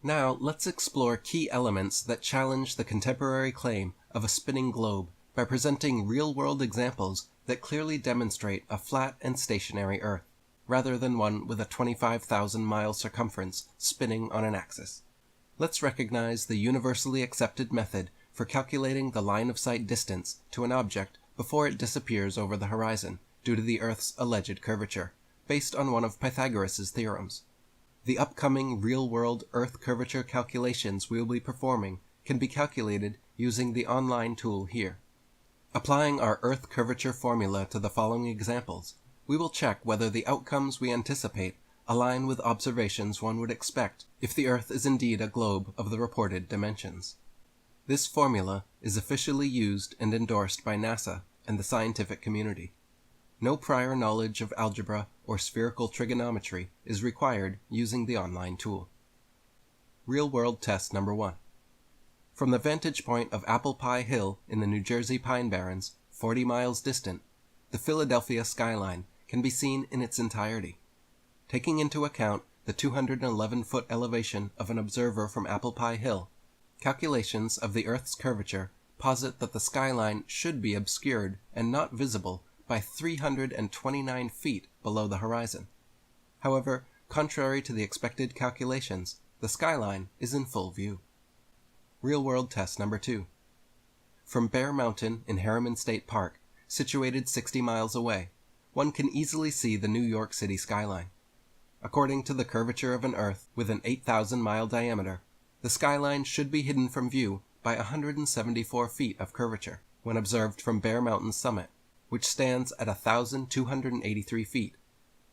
Now, let's explore key elements that challenge the contemporary claim of a spinning globe by presenting real-world examples that clearly demonstrate a flat and stationary Earth, rather than one with a 25,000-mile circumference spinning on an axis. Let's recognize the universally accepted method for calculating the line-of-sight distance to an object before it disappears over the horizon due to the Earth's alleged curvature, based on one of Pythagoras' theorems. The upcoming real-world Earth curvature calculations we will be performing can be calculated using the online tool here. Applying our Earth curvature formula to the following examples, we will check whether the outcomes we anticipate align with observations one would expect if the Earth is indeed a globe of the reported dimensions. This formula is officially used and endorsed by NASA and the scientific community. No prior knowledge of algebra or spherical trigonometry is required using the online tool. Real-world test number 1. From the vantage point of Apple Pie Hill in the New Jersey Pine Barrens, 40 miles distant, the Philadelphia skyline can be seen in its entirety. Taking into account the 211-foot elevation of an observer from Apple Pie Hill, calculations of the Earth's curvature posit that the skyline should be obscured and not visible by 329 feet below the horizon. However, contrary to the expected calculations, the skyline is in full view. Real-world test number 2. From Bear Mountain in Harriman State Park, situated 60 miles away, one can easily see the New York City skyline. According to the curvature of an Earth with an 8,000-mile diameter, the skyline should be hidden from view by 174 feet of curvature when observed from Bear Mountain's summit, which stands at 1,283 feet.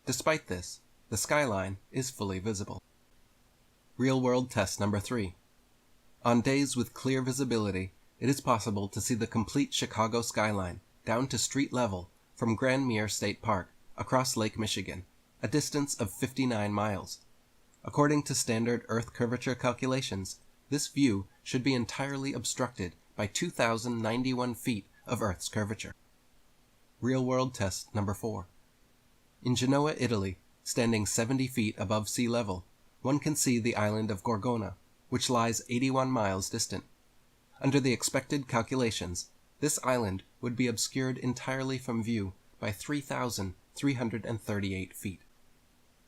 Despite this, the skyline is fully visible. Real-world test number 3. On days with clear visibility, it is possible to see the complete Chicago skyline down to street level from Grand Mere State Park across Lake Michigan, a distance of 59 miles. According to standard Earth curvature calculations, this view should be entirely obstructed by 2,091 feet of Earth's curvature. Real-world test number 4. In Genoa, Italy, standing 70 feet above sea level, one can see the island of Gorgona, which lies 81 miles distant. Under the expected calculations, this island would be obscured entirely from view by 3,338 feet.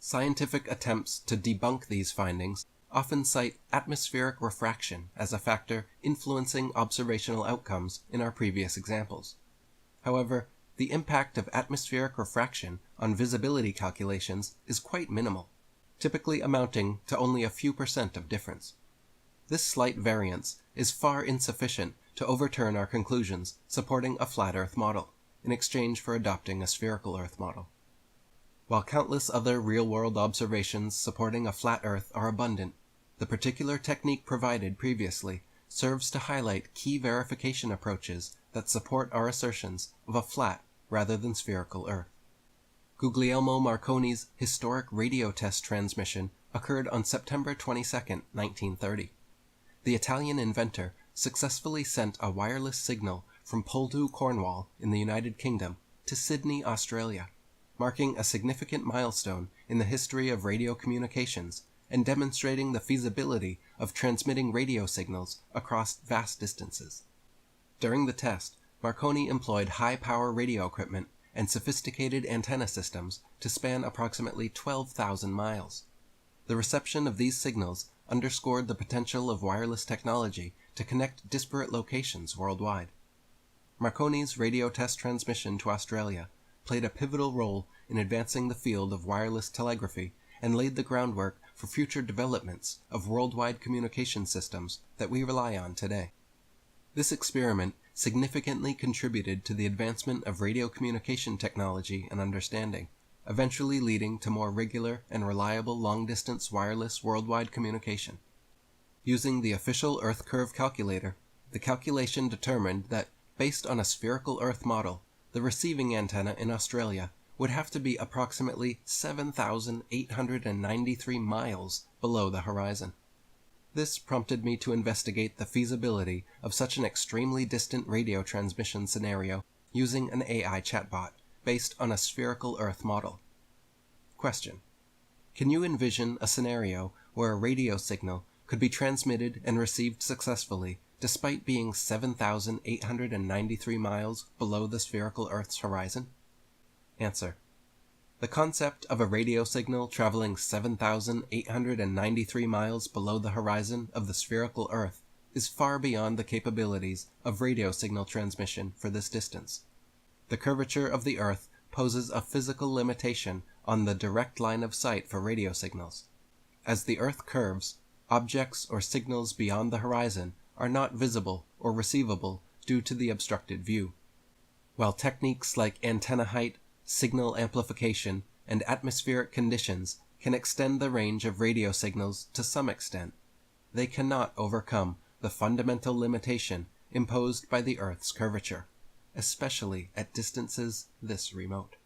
Scientific attempts to debunk these findings often cite atmospheric refraction as a factor influencing observational outcomes in our previous examples. However, the impact of atmospheric refraction on visibility calculations is quite minimal, typically amounting to only a few % of difference. This slight variance is far insufficient to overturn our conclusions supporting a flat Earth model, in exchange for adopting a spherical Earth model. While countless other real-world observations supporting a flat Earth are abundant, the particular technique provided previously serves to highlight key verification approaches that support our assertions of a flat rather than spherical Earth. Guglielmo Marconi's historic radio test transmission occurred on September 22, 1930. The Italian inventor successfully sent a wireless signal from Poldhu, Cornwall, in the United Kingdom, to Sydney, Australia, marking a significant milestone in the history of radio communications and demonstrating the feasibility of transmitting radio signals across vast distances. During the test, Marconi employed high-power radio equipment and sophisticated antenna systems to span approximately 12,000 miles. The reception of these signals underscored the potential of wireless technology to connect disparate locations worldwide. Marconi's radio test transmission to Australia played a pivotal role in advancing the field of wireless telegraphy and laid the groundwork for future developments of worldwide communication systems that we rely on today. This experiment significantly contributed to the advancement of radio communication technology and understanding, eventually leading to more regular and reliable long-distance wireless worldwide communication. Using the official Earth curve calculator, the calculation determined that, based on a spherical Earth model, the receiving antenna in Australia would have to be approximately 7,893 miles below the horizon. This prompted me to investigate the feasibility of such an extremely distant radio transmission scenario using an AI chatbot based on a spherical Earth model. Question: can you envision a scenario where a radio signal could be transmitted and received successfully despite being 7,893 miles below the spherical Earth's horizon? Answer. The concept of a radio signal traveling 7,893 miles below the horizon of the spherical Earth is far beyond the capabilities of radio signal transmission for this distance. The curvature of the Earth poses a physical limitation on the direct line of sight for radio signals. As the Earth curves, objects or signals beyond the horizon are not visible or receivable due to the obstructed view. While techniques like antenna height, signal amplification, and atmospheric conditions can extend the range of radio signals to some extent, they cannot overcome the fundamental limitation imposed by the Earth's curvature, especially at distances this remote.